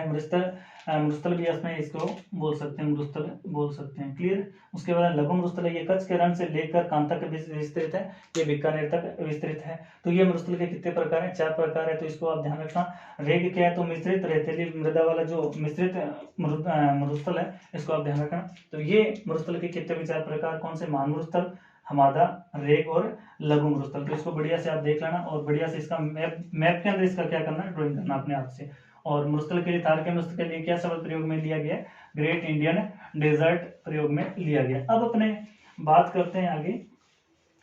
मरुस्थल, मरुस्थल भी इसमें इसको बोल सकते हैं, मरुस्थल बोल सकते हैं। क्लियर। उसके बाद लघु मरुस्थल है, ये कच्छ के रण से लेकर कांता तक विस्तृत है, ये बीकानेर तक विस्तृत है। तो ये मरुस्थल के कितने प्रकार हैं? 4 प्रकार है, तो इसको आप ध्यान रखना। रेग क्या है? तो मिश्रित रेतीली मृदा वाला जो मिश्रित मरुस्थल है, इसको आप ध्यान रखना। तो ये मरुस्थल के कितने 4 प्रकार कौन से? महान मरुस्थल, हमादा, रेग और लघु मरुस्थल। तो इसको बढ़िया से आप देख लेना और बढ़िया से इसका मैप के अंदर इसका क्या करना है? ड्राइंग करना अपने हाथ से। और मरुस्थल के लिए, तार के मरुस्थल के लिए क्या शब्द प्रयोग में लिया गया? ग्रेट इंडियन डेजर्ट प्रयोग में लिया गया। अब अपने बात करते हैं आगे।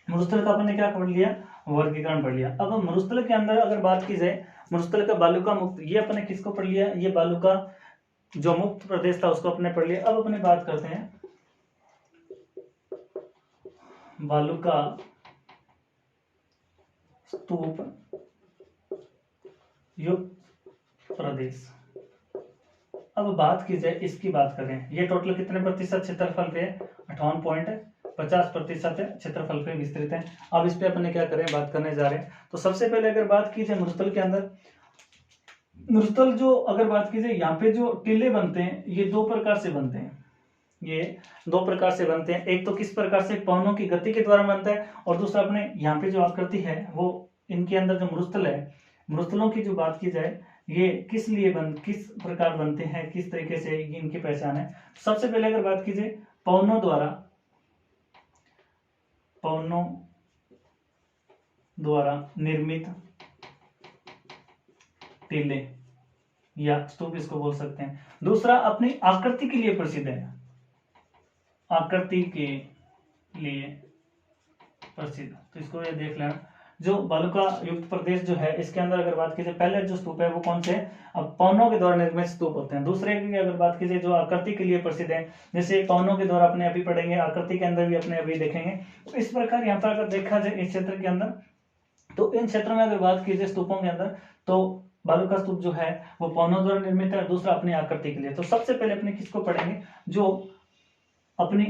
मरुस्थल का अपने क्या पढ़ लिया? वर्गीकरण पढ़ लिया। अब मरुस्थल के अंदर अगर बात की जाए, मरुस्थल का बालुका मुक्त, ये अपने किसको पढ़ लिया? ये बालुका जो मुक्त प्रदेश था उसको अपने पढ़ लिया। अब अपने बात करते हैं बालुका स्तूप युक्त प्रदेश। अब बात की जाए, इसकी बात करें, ये टोटल कितने प्रतिशत क्षेत्रफल पे? 58.50% क्षेत्रफल पे विस्तृत है। अब इस पे अपने क्या करें? बात करने जा रहे हैं। तो सबसे पहले अगर बात की जाए मरुस्थल के अंदर, मरुस्थल जो अगर बात की जाए, यहाँ पे जो टीले बनते हैं ये 2 प्रकार से बनते हैं। ये 2 प्रकार से बनते हैं। एक तो किस प्रकार से? पवनों की गति के द्वारा बनता है, और दूसरा अपने यहाँ पे जो आकृति है वो इनके अंदर जो मरुस्थल है, मरुस्थलों की जो बात की जाए, ये किस प्रकार बनते हैं, किस तरीके से इनकी पहचान है। सबसे पहले अगर बात की जाए, पवनों द्वारा निर्मित टीले या स्तूप इसको बोल सकते हैं। दूसरा अपनी आकृति के लिए प्रसिद्ध है, आकृति के लिए प्रसिद्ध। तो इसको ये देख लेना। जो बालुका युक्त प्रदेश जो है, इसके अंदर अगर बात की जाए, पहले जो स्तूप है वो कौन से? अब पवनों के द्वारा निर्मित स्तूप होते हैं। दूसरे की अगर बात की जाए, जो आकृति के लिए प्रसिद्ध है, जैसे पवनों के द्वारा अपने अभी पढ़ेंगे, आकृति के अंदर भी अपने अभी देखेंगे। तो इस प्रकार यहाँ पर अगर देखा जाए इस क्षेत्र के अंदर, तो इन क्षेत्रों में अगर बात की जाए स्तूपों के अंदर, तो बालुका स्तूप जो है वो पवनों द्वारा निर्मित है, दूसरा अपनी आकृति के लिए। तो सबसे पहले अपने किसको पढ़ेंगे? जो अपनी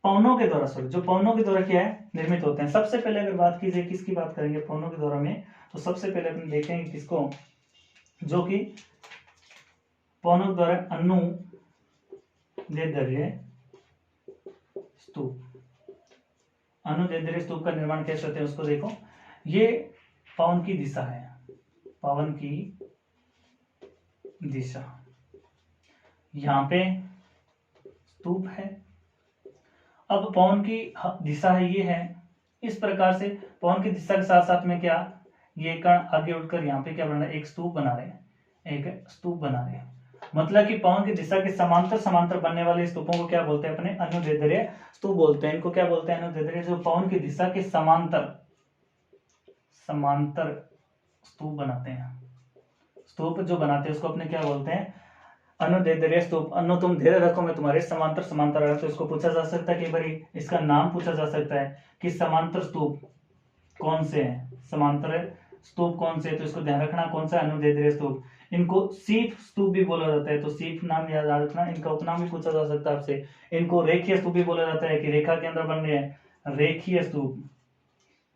पवनों के द्वारा, जो पवनों के द्वारा क्या है? निर्मित होते हैं। सबसे पहले अगर बात की जाए, किसकी बात करेंगे पवनों के द्वारा में? तो सबसे पहले अपन देखेंगे किसको? जो कि पवनों के द्वारा अनुदैर्ध्य स्तूप, अनुदैर्ध्य स्तूप का निर्माण कैसे होते हैं उसको देखो। ये पवन की दिशा है, पवन की दिशा, यहाँ पे स्तूप है। अब पवन की दिशा है, ये है। इस प्रकार से पवन की दिशा के साथ साथ में क्या, ये कण आगे उठकर यहाँ पे क्या बना रहे हैं? एक स्तूप बना रहे हैं, एक स्तूप बना रहे हैं। मतलब कि पवन की दिशा के समांतर बनने वाले स्तूपों को क्या बोलते हैं? अपने अनुदैर्ध्य स्तूप बोलते हैं। इनको क्या बोलते हैं? अनुदैर्ध्य। जो पवन की दिशा के समांतर स्तूप बनाते हैं, स्तूप जो बनाते हैं उसको अपने क्या बोलते हैं? अनुदैर्ध्य स्तूप। अनु तुम धैर्य रखो, मैं तुम्हारे समांतर है। तो इसको पूछा जा सकता है कि भाई इसका नाम पूछा जा सकता है कि समांतर स्तूप कौन से हैं, समांतर स्तूप कौन से? तो इसको ध्यान रखना, कौन सा? अनुदैर्ध्य स्तूप। इनको सीप स्तूप भी बोला जाता है, तो सीप नाम याद रखना। इनका उपनाम भी पूछा जा सकता है आपसे। इनको रेखीय स्तूप भी बोला जाता है कि रेखा के अंदर बन रहे हैं, रेखीय स्तूप,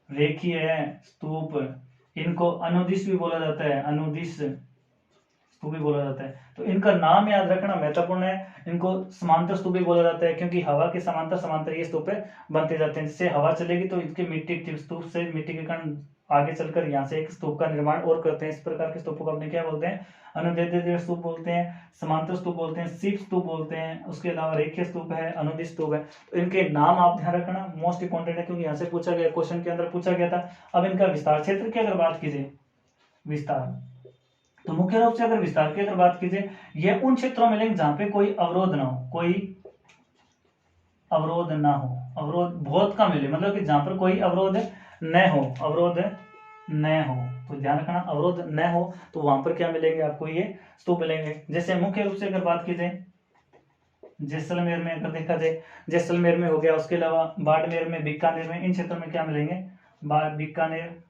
रेखीय स्तूप। इनको अनुदिश भी बोला जाता है, अनुदिश स्तूप भी बोला जाता है। तो इनका नाम याद रखना महत्वपूर्ण है। इनको समांतर स्तूप भी बोला जाता है, क्योंकि हवा के समांतर ये स्तूप बनते जाते हैं। जिससे हवा चलेगी तो इनके मिट्टी स्तूप से मिट्टी के कण आगे चलकर यहाँ से एक स्तूप का निर्माण और करते हैं। इस प्रकार के स्तूपों को अपने क्या बोलते हैं? अनुदैर्ध्य स्तूप बोलते हैं, समांतर स्तूप बोलते हैं, सीप स्तूप बोलते हैं। उसके अलावा रेखीय स्तूप है, अनुदिश स्तूप है। तो इनके नाम आप ध्यान रखना, मोस्ट इंपॉर्टेंट है, क्योंकि यहाँ से पूछा गया, क्वेश्चन के अंदर पूछा गया था। अब इनका विस्तार क्षेत्र की अगर बात कीजिए, विस्तार, तो मुख्य रूप से अगर विस्तार की अगर बात कीजिए, ये उन क्षेत्रों में मिलेंगे जहां पे कोई अवरोध ना हो, कोई अवरोध ना हो। अवरोध बहुत कम मिले, मतलब कि जहां पर कोई अवरोध न हो, अवरोध न हो। तो ध्यान रखना, अवरोध न हो तो वहां पर क्या मिलेंगे आपको? ये स्तूप मिलेंगे। जैसे मुख्य रूप से अगर बात की जाए, जैसलमेर में अगर देखा जाए, जैसलमेर में हो गया, उसके अलावा बाड़मेर में, बीकानेर में, इन क्षेत्रों में क्या मिलेंगे? बीकानेर,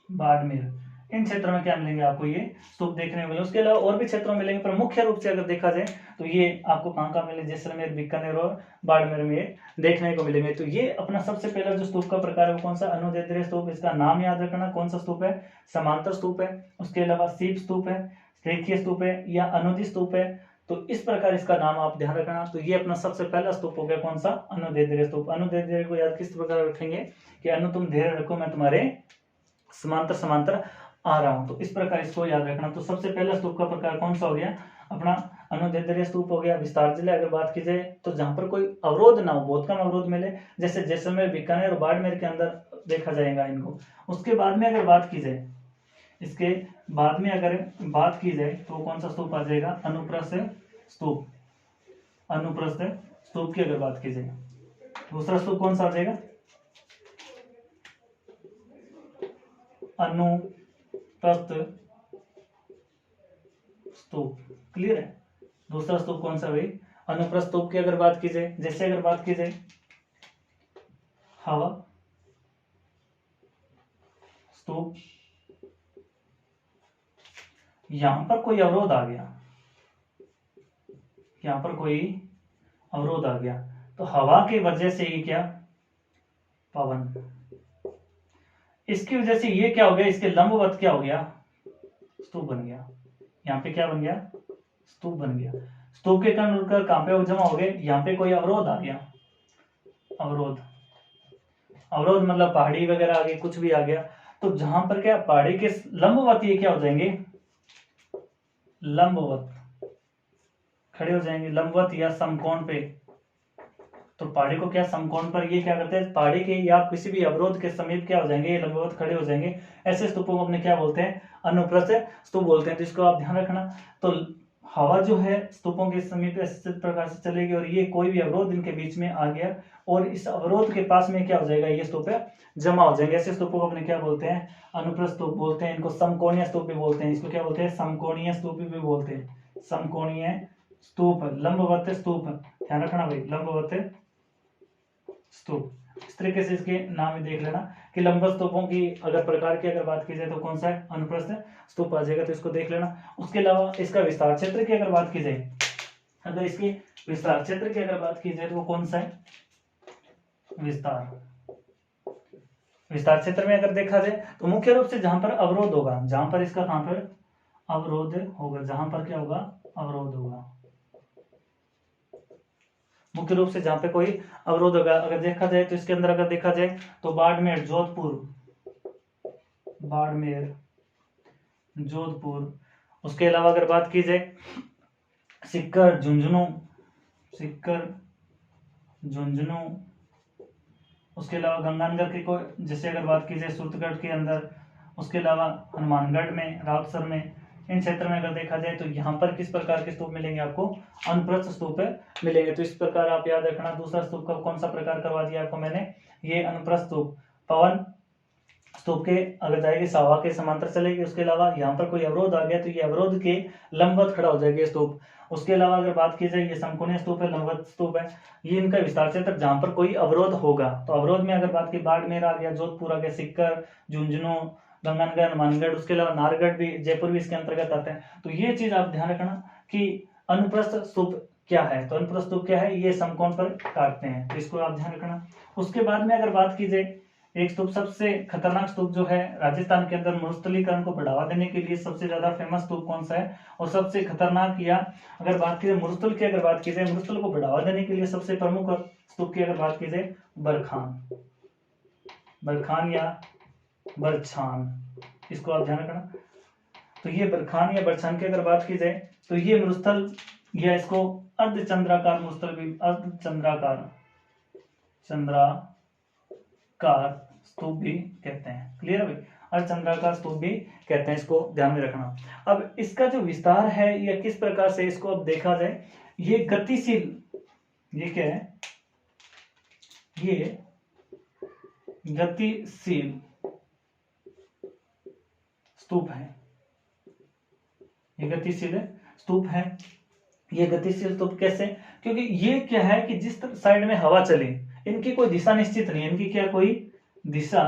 बाड़मेर, इन क्षेत्रों में क्या मिलेंगे आपको? ये स्तूप देखने को मिलेंगे। उसके अलावा और भी क्षेत्रों में मिलेंगे, पर मुख्य रूप से अगर देखा जाए तो ये आपको कहाँ मिले? जैसलमेर, बीकानेर और बाड़मेर में देखने को मिलेंगे। तो ये अपना सबसे पहला जो स्तूप का प्रकार है वो कौन सा? अनुदैर्ध्य स्तूप। इसका नाम याद रखना, कौन सा स्तूप है? समांतर स्तूप है। उसके अलावा सीप स्तूप है, रेखीय स्तूप है या अनुदित स्तूप है, तो इस प्रकार इसका नाम आप ध्यान रखना। तो ये अपना सबसे पहला स्तूप हो गया, कौन सा? अनुदैर्ध्य स्तूप। अनुदैर्ध्य को याद किस प्रकार रखेंगे कि अनु तुम धैर्य रखो, मैं तुम्हारे समांतर समांतर आ रहा हूं, तो इस प्रकार इसको याद रखना। तो सबसे पहला स्तूप का प्रकार कौन सा हो गया? अपना अनुदैर्ध्य स्तूप हो गया। विस्तार जिले अगर बात की जाए तो जहां पर कोई अवरोध ना हो, बहुत कम अवरोध मिले, जैसे जैसलमेर, बीकानेर और बाड़मेर के अंदर देखा जाएगा इनको। उसके बाद में अगर बात की जाए, इसके बाद में अगर बात की जाए तो कौन सा स्तूप आ जाएगा? अनुप्रस्थ स्तूप। अनुप्रस्थ स्तूप की अगर बात की जाए, दूसरा स्तूप कौन सा आ जाएगा? अनुप्रस्थ स्तूप। क्लियर है? दूसरा स्तूप कौन सा भाई? अनुप्रस्थ स्तूप की अगर बात की जाए, जैसे अगर बात की जाए हवा स्तूप, यहां पर कोई अवरोध आ गया, यहां पर कोई अवरोध आ गया, तो हवा की वजह से ये क्या? पवन। इसकी वजह से ये क्या हो गया? इसके लंबवत क्या हो गया? स्तूप बन गया। यहाँ पे क्या बन गया? स्तूप बन गया। स्तूप के कण उड़कर कहां पे जमा हो गए? यहाँ पे कोई अवरोध आ गया। अवरोध, अवरोध मतलब पहाड़ी वगैरह आ गई, कुछ भी आ गया, तो जहां पर क्या पहाड़ी के लंबवत ये क्या हो जाएंगे? लंबवत खड़े हो जाएंगे, लंबवत या समकोण पे। तो पहाड़ी को क्या समकोण पर ये क्या करते हैं? पहाड़ी के या किसी भी अवरोध के समीप क्या हो जाएंगे? ये लंबवत खड़े हो जाएंगे। ऐसे स्तूपों को अपने क्या बोलते हैं? अनुप्रस्थ स्तूप बोलते हैं। तो इसको आप ध्यान रखना। तो हवा जो है स्तूपों के समीप इस प्रकार से चलेगी और ये कोई भी अवरोध इनके बीच में आ गया और इस अवरोध के पास में क्या हो जाएगा? ये स्तूप जमा हो जाएंगे। ऐसे स्तूपों को अपने क्या बोलते हैं? अनुप्रस्थ स्तूप बोलते हैं। इनको समकोणीय स्तूप भी बोलते हैं। इसको क्या बोलते हैं? समकोणीय स्तूप भी बोलते हैं। समकोणीय स्तूप, लंबवत स्तूप, ध्यान रखना भाई, लंबवत स्तूप। इस तरीके से इसके नाम ही देख लेना कि लंबवत स्तूपों की अगर प्रकार की अगर बात की जाए तो कौन सा है? अनुप्रस्थ स्तूप आ जाएगा, तो इसको देख लेना। उसके अलावा इसका विस्तार क्षेत्र की अगर बात की जाए, अगर इसके विस्तार क्षेत्र की अगर बात की जाए तो वो कौन सा है? विस्तार। विस्तार क्षेत्र में अगर देखा जाए तो मुख्य रूप से जहां पर अवरोध होगा, जहां पर इसका कहां पर अवरोध होगा, जहां पर क्या होगा? अवरोध होगा। मुख्य रूप से जहां पे कोई अवरोध होगा, अगर देखा जाए तो इसके अंदर अगर देखा जाए तो बाड़मेर, जोधपुर, बाड़मेर, जोधपुर। उसके अलावा अगर बात की जाए सीकर, झुंझुनू, सीकर, झुंझुनू। उसके अलावा गंगानगर की कोई जैसे अगर बात की जाए सूरतगढ़ के अंदर, उसके अलावा हनुमानगढ़ में, रावतसर में, इन क्षेत्र में अगर देखा जाए तो यहाँ पर किस प्रकार के स्तूप मिलेंगे आपको? अनुप्रस्थ स्तूप मिलेंगे। तो इस प्रकार आप याद रखना। दूसरा स्तूप का कौन सा प्रकार करवा दिया आपको मैंने? ये अनुप्रस्थ स्तूप। पवन स्तूप के अगर जाएगी हवा के समांतर चलेगी। उसके अलावा यहाँ पर कोई अवरोध आ गया तो ये अवरोध के लंबवत खड़ा हो जाएगा स्तूप। उसके अलावा अगर बात की जाए ये समकोणीय स्तूप है, लंबवत स्तूप है। ये इनका विस्तार क्षेत्र जहां पर कोई अवरोध होगा, तो अवरोध में अगर बात की बाड़मेर आ गया, जोधपुर आ गया, सीकर, झुंझुनू, गंगानगर, हनुमानगढ़, उसके अलावा नाहरगढ़ भी, जयपुर भी इसके अंतर्गत आते हैं। तो ये चीज आप ध्यान रखना कि अनुप्रस्थ स्तूप क्या है। तो अनुप्रस्थ स्तूप क्या है? ये समकोण पर काटते हैं, तो इसको आप ध्यान रखना। उसके बाद में अगर बात की जाए एक स्तूप, सबसे खतरनाक स्तूप जो है राजस्थान के अंदर मरुस्थलीकरण को बढ़ावा देने के लिए सबसे ज्यादा फेमस स्तूप कौन सा है? और सबसे खतरनाक, या अगर बात की जाए मरुस्थल की अगर बात की जाए, मरुस्थल को बढ़ावा देने के लिए सबसे प्रमुख स्तूप की अगर बात की जाए, बरखान, बरखान या बरछान, इसको आप ध्यान रखना। तो ये बरखान या बरछान की अगर बात की जाए तो ये मरुस्थल, या इसको अर्धचंद्राकार मरुस्थल भी, अर्धचंद्राकार, चंद्राकार स्तूप भी कहते हैं। क्लियर है भाई? अर्धचंद्राकार स्तूप भी कहते हैं, इसको ध्यान में रखना। अब इसका जो विस्तार है या किस प्रकार से इसको अब देखा जाए, ये गतिशील, ये क्या है? ये गतिशील स्तूप है। ये गतिशील स्तूप है। ये गतिशील स्तूप कैसे? क्योंकि ये क्या है कि जिस साइड में हवा चले, इनकी कोई दिशा निश्चित नहीं है। इनकी क्या कोई दिशा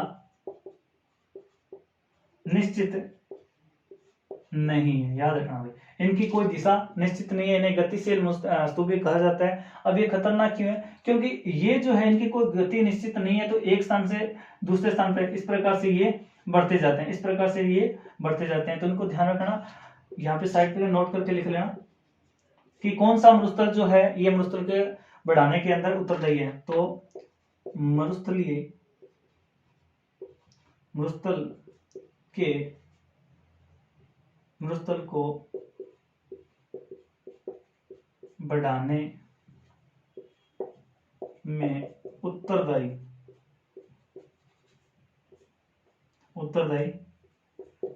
निश्चित नहीं है, याद रखना भाई, इनकी कोई दिशा निश्चित नहीं है। इन्हें गतिशील स्तूप भी कहा जाता है। अब ये खतरनाक क्यों है? क्योंकि ये जो है इनकी कोई गति निश्चित नहीं है, तो एक स्थान से दूसरे स्थान पर इस प्रकार से ये बढ़ते जाते हैं, इस प्रकार से ये बढ़ते जाते हैं। तो इनको ध्यान रखना यहाँ पे साइड पे नोट करके लिख लेना कि कौन सा मरुस्थल जो है ये मरुस्थल के बढ़ाने के अंदर उत्तरदायी है। तो मरुस्थल को बढ़ाने में उत्तरदायी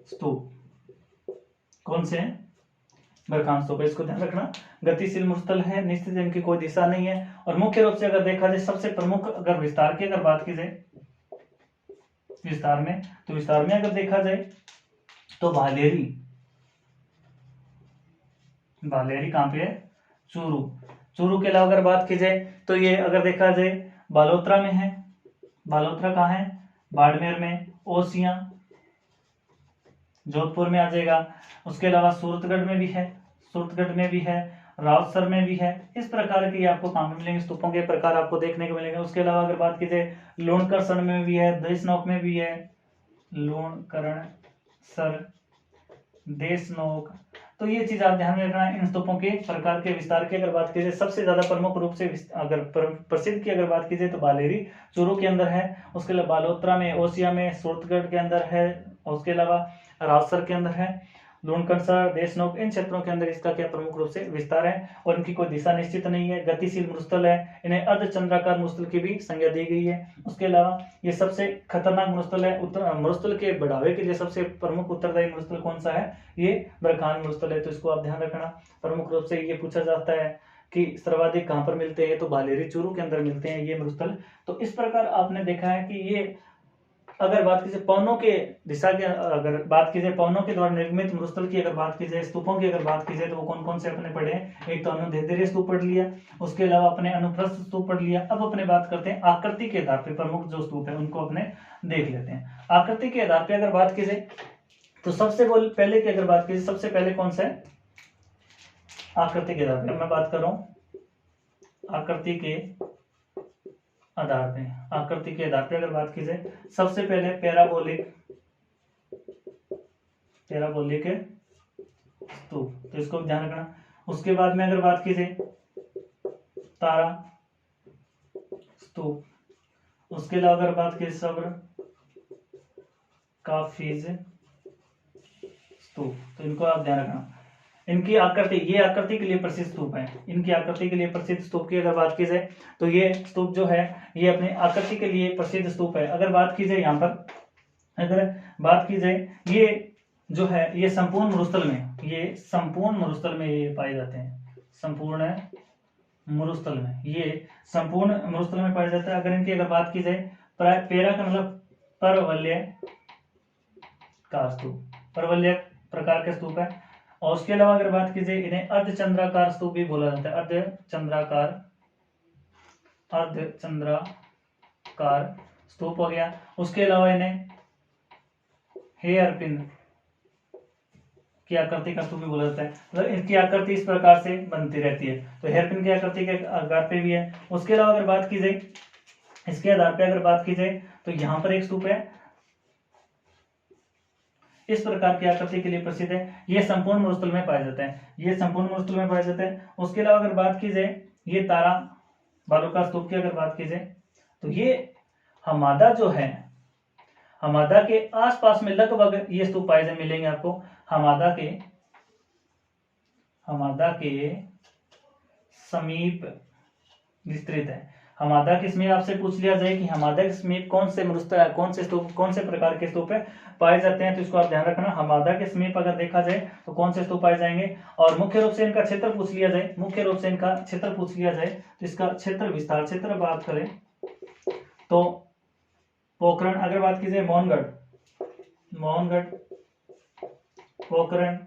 स्तूप कौन से हैं? बरखान स्तूप। इसको ध्यान रखना। गतिशील मरुस्थल है, निश्चित इनकी कोई दिशा नहीं है। और मुख्य रूप से अगर देखा जाए सबसे प्रमुख, अगर विस्तार की अगर बात की जाए विस्तार में अगर देखा जाए तो भालेरी कहां पे है? चूरू के अलावा अगर बात की जाए तो ये अगर देखा जाए बालोतरा में है। बालोतरा कहाँ है? बाड़मेर में। ओसियां जोधपुर में आ जाएगा। उसके अलावा सूरतगढ़ में भी है, रावतसर में भी है। इस प्रकार के आपको कहाँ पे मिलेंगे? स्तूपों के प्रकार आपको देखने को मिलेंगे। उसके अलावा अगर बात की जाए लोणकरसर में भी है, देशनोक में भी है। लोणकरसर, देशनोक, तो ये चीज आप ध्यान में रखना। इन स्तूपों के प्रकार के विस्तार की अगर बात की जाए सबसे ज्यादा प्रमुख रूप से अगर प्रसिद्ध की अगर बात की जाए तो बालेरी चूरू के अंदर है। उसके अलावा बालोतरा में, ओसिया में, सूरतगढ़ के अंदर है। उसके अलावा रावतसर के अंदर है, लोणकरसर, देशनोक, इन क्षेत्रों के अंदर इसका क्या प्रमुख रूप से विस्तार है। और इनकी कोई दिशा निश्चित नहीं है। गतिशील मरुस्थल है, इन्हें अर्धचंद्राकार मरुस्थल की भी संज्ञा दी गई है। उसके अलावा ये सबसे खतरनाक मरुस्थल है। मरुस्थल के बढ़ावे के लिए सबसे प्रमुख उत्तरदायी मरुस्थल कौन सा है? ये बरखान मरुस्थल है। तो इसको आप ध्यान रखना। प्रमुख रूप से ये पूछा जाता है कि सर्वाधिक कहां पर मिलते हैं? तो बालेरी चूरू के अंदर मिलते हैं ये मरुस्थल। तो इस प्रकार आपने देखा है कि ये अगर बात की जाए पवनों के दिशा के, अगर बात की जाए पवनों के द्वारा निर्मित मरुस्थल की अगर बात की जाए, स्तूपों की अगर बात की जाए तो वो कौन कौन से अपने पढ़े हैं? एक तो अनुदैर्ध्य स्तूप पढ़ लिया, उसके अलावा अपने अनुप्रस्थ स्तूप पढ़ लिया। अब अपने बात करते हैं आकृति के आधार पर प्रमुख जो स्तूप है उनको अपने देख लेते हैं। आकृति के आधार पर अगर बात की जाए तो सबसे पहले की अगर बात की जाए सबसे पहले कौन सा है? आकृति के आधार पर मैं बात कर रहा हूं। आकृति के आधार पे अगर बात की जाए सबसे पहले पैराबोलिक स्तूप, तो इसको ध्यान रखना। उसके बाद में अगर बात की जाए तारा स्तूप, उसके अलावा अगर बात की सब्र काफिज स्तूप, तो इनको आप ध्यान रखना। इनकी आकृति, ये आकृति के लिए प्रसिद्ध स्तूप है। इनकी आकृति के लिए प्रसिद्ध स्तूप की अगर बात की जाए तो ये स्तूप जो है ये अपने आकृति के लिए प्रसिद्ध स्तूप है। अगर बात की जाए यहाँ पर, अगर बात की जाए ये जो है ये संपूर्ण मरुस्थल में ये पाए जाते हैं। संपूर्ण मरुस्थल में पाया जाता है। अगर इनकी अगर बात की जाए पैरा का मतलब परवलय प्रकार के स्तूप है। और उसके अलावा अगर बात की जाए इन्हें अर्धचंद्राकार स्तूप भी बोला जाता है। अर्धचंद्राकार स्तूप हो गया। उसके अलावा इन्हें हेयरपिन की आकृति का स्तूप भी बोला जाता है। मतलब इनकी आकृति इस प्रकार से बनती रहती है। तो हेयरपिन की आकृति के आधार पे भी है। उसके अलावा अगर बात की जाए इसके आधार पे अगर बात की जाए तो यहाँ पर एक स्तूप है, इस प्रकार की आकृति के लिए प्रसिद्ध है। ये संपूर्ण मरुस्थल में पाया जाता है। उसके अलावा अगर बात की जाए ये तारा बालुका स्तूप की अगर बात की जाए तो ये हमादा जो है, हमादा के आसपास में लगभग ये स्तूप पाए जाए मिलेंगे आपको। हमादा के समीप विस्तृत है। हमादा के समीप आपसे पूछ लिया जाए कि हमादा के समीप कौन से मरुस्थल, कौन से प्रकार के स्तूप है पाए जाते हैं, तो इसको आप ध्यान रखना। हमादा के समीप अगर देखा जाए तो कौन से स्तूप पाए जाएंगे। और मुख्य रूप से इनका क्षेत्र पूछ लिया जाए, तो इसका क्षेत्र विस्तार क्षेत्र बात करें तो पोखरण, अगर बात की जाए मोहनगढ़, पोखरण,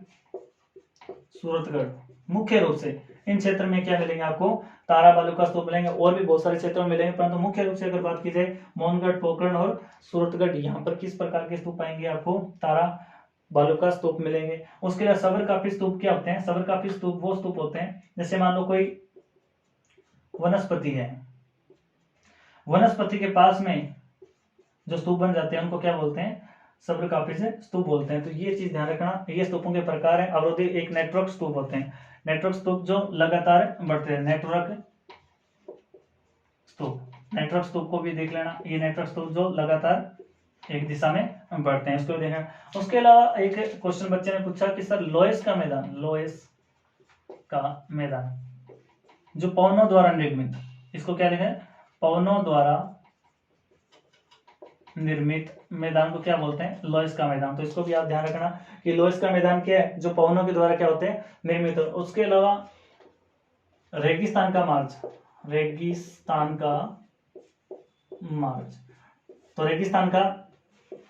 सूरतगढ़, मुख्य रूप से इन क्षेत्र में क्या मिलेंगे आपको? तारा बालुका स्तूप मिलेंगे। और भी बहुत सारे क्षेत्रों में मिलेंगे, परंतु मुख्य रूप से अगर बात की जाए मोहनगढ़, पोखरण और सूरतगढ़, यहाँ पर किस प्रकार के स्तूप पाएंगे आपको? तारा बालुका स्तूप मिलेंगे। उसके बाद सबर स्तूप क्या होते हैं? सबर स्तूप वो स्तूप होते हैं जैसे मान लो कोई वनस्पति है, वनस्पति के पास में जो स्तूप बन जाते हैं उनको क्या बोलते हैं? सब्र काफिज स्तूप बोलते हैं। तो ये चीज ध्यान रखना, ये स्तूपों के प्रकार हैं। अवरोधी एक नेटवर्क स्तूप होते हैं, नेटवर्क स्तूप जो लगातार बढ़ते हैं, नेटवर्क स्तूप, नेटवर्क स्तूप को भी देख लेना, ये नेटवर्क स्तूप जो लगातार एक दिशा में बढ़ते हैं, उसको भी देखें। उसके अलावा एक क्वेश्चन बच्चे ने पूछा कि सर लोएस का मैदान, लोएस का मैदान जो पवनों द्वारा निर्मित, इसको क्या लिखें, पवनों द्वारा निर्मित मैदान को क्या बोलते हैं, लोएस का मैदान। तो इसको भी आप ध्यान रखना कि लोएस का मैदान क्या है, जो पवनों के द्वारा क्या होते हैं, निर्मित हो। उसके अलावा रेगिस्तान का मार्च, रेगिस्तान का मार्च, तो रेगिस्तान का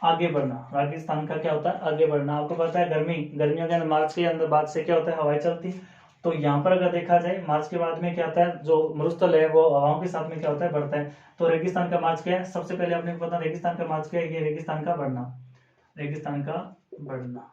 आगे बढ़ना, रेगिस्तान का क्या होता है, आगे बढ़ना। आपको पता है गर्मियों के अंदर मार्च के अंदर बाद से क्या होता है, हवाएं चलती। तो यहाँ पर अगर देखा जाए मार्च के बाद में क्या होता है, जो मरुस्थल है वो हवाओं के साथ में क्या होता है, बढ़ता है। तो रेगिस्तान का मार्च क्या है, सबसे पहले आपने पता रेगिस्तान का मार्च क्या है, ये रेगिस्तान का बढ़ना, रेगिस्तान का बढ़ना।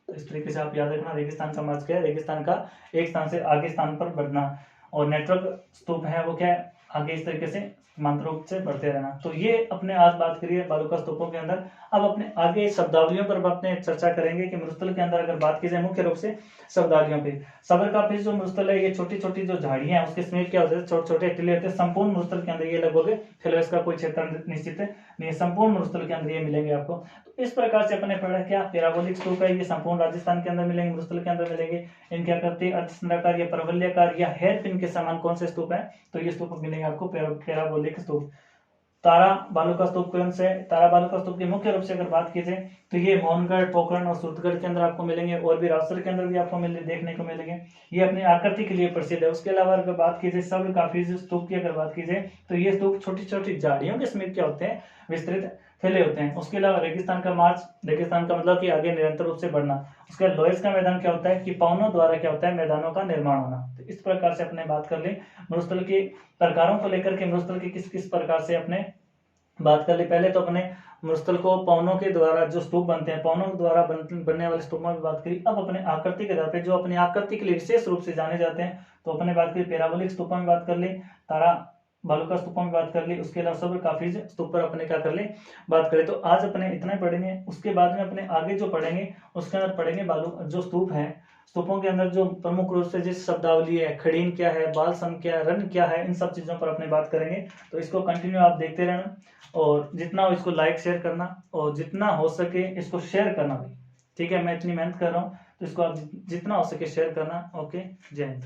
तो इस तरीके से आप याद रखना, रेगिस्तान का मार्च क्या है, रेगिस्तान का एक स्थान से आगे स्थान पर बढ़ना। और नेटवर्क स्तूप है वो क्या है, आगे इस तरीके से समांतर रूप से बढ़ते रहना। तो ये अपने आज बात करिए बालुका स्तूपों के अंदर। अब अपने आगे शब्दावलियों पर अपने चर्चा करेंगे कि मरुस्थल के अंदर अगर बात की जाए मुख्य रूप से शब्दावलियों पे, सबर का जो मरुस्थल है, ये छोटी छोटी जो झाड़ियां हैं उसके समीप क्या होते हैं, छोटे छोटे टिले होते हैं। संपूर्ण मरुस्थल के अंदर ये लगभग फिलहाल इसका कोई क्षेत्र निश्चित नहीं, संपूर्ण मरुस्थल के अंदर ये मिलेंगे आपको। तो इस प्रकार से अपने पढ़ा क्या, पैराबोलिक स्तूप है, ये संपूर्ण राजस्थान के अंदर मिलेंगे, मरुस्थल के अंदर मिलेंगे। इनके आकृति अर्धचंद्राकार या परवलयाकार या हेयर पिन के समान कौन से स्तूप है, तो ये स्तूप मिलेंगे आपको पैराबोलिक स्तूप। तारा बालुका स्तूप कौन से, तारा बालुका स्तूप की मुख्य रूप से अगर बात की जाए तो ये मोहनगढ़, पोखरण और सूरतगढ़ के अंदर आपको मिलेंगे, और भी राजसर के अंदर भी आपको देखने को मिलेंगे। ये अपनी आकृति के लिए प्रसिद्ध है। उसके अलावा अगर बात की जाए सब्र काफिज स्तूप की अगर बात की जाए तो ये स्तूप छोटी छोटी झाड़ियों के समीप क्या होते हैं, विस्तृत फैले होते हैं। उसके अलावा रेगिस्तान का मार्च, रेगिस्तान का मतलब कि आगे निरंतर रूप से बढ़ना। उसके बाद लोएस का मैदान क्या होता है कि पवनों द्वारा क्या होता है, मैदानों का निर्माण होना। तो इस प्रकार से अपने बात कर ले मरुस्थल के प्रकारों को लेकर के, मरुस्थल के किस किस प्रकार से अपने बात कर ली। पहले तो अपने मरुस्थल को पवनों के द्वारा जो स्तूप बनते हैं, पवनों द्वारा बनने वाले स्तूपों की बात करी। अब अपने आकृति के आधार पे जो अपनी आकृति के लिए विशेष रूप से जाने जाते हैं, तो अपने बात करी पैराबोलिक स्तूपों में बात कर ली, तारा बालुका स्तूपों में बात कर ली। उसके अलावा सब्र काफिज स्तूप पर अपने क्या कर ले, बात करें। तो आज अपने इतना पढ़ेंगे। उसके बाद में अपने आगे जो पढ़ेंगे उसके अंदर पढ़ेंगे बालू जो स्तूप है, स्तूपों के अंदर जो प्रमुख रूप से जिस शब्दावली है, खड़ीन क्या है, बालसम क्या है, रन क्या है, इन सब चीजों पर अपने बात करेंगे। तो इसको कंटिन्यू आप देखते रहना, और जितना हो इसको लाइक शेयर करना, और जितना हो सके इसको शेयर करना भी, ठीक है। मैं इतनी मेहनत कर रहा हूँ तो इसको आप जितना हो सके शेयर करना। ओके, जय हिंद।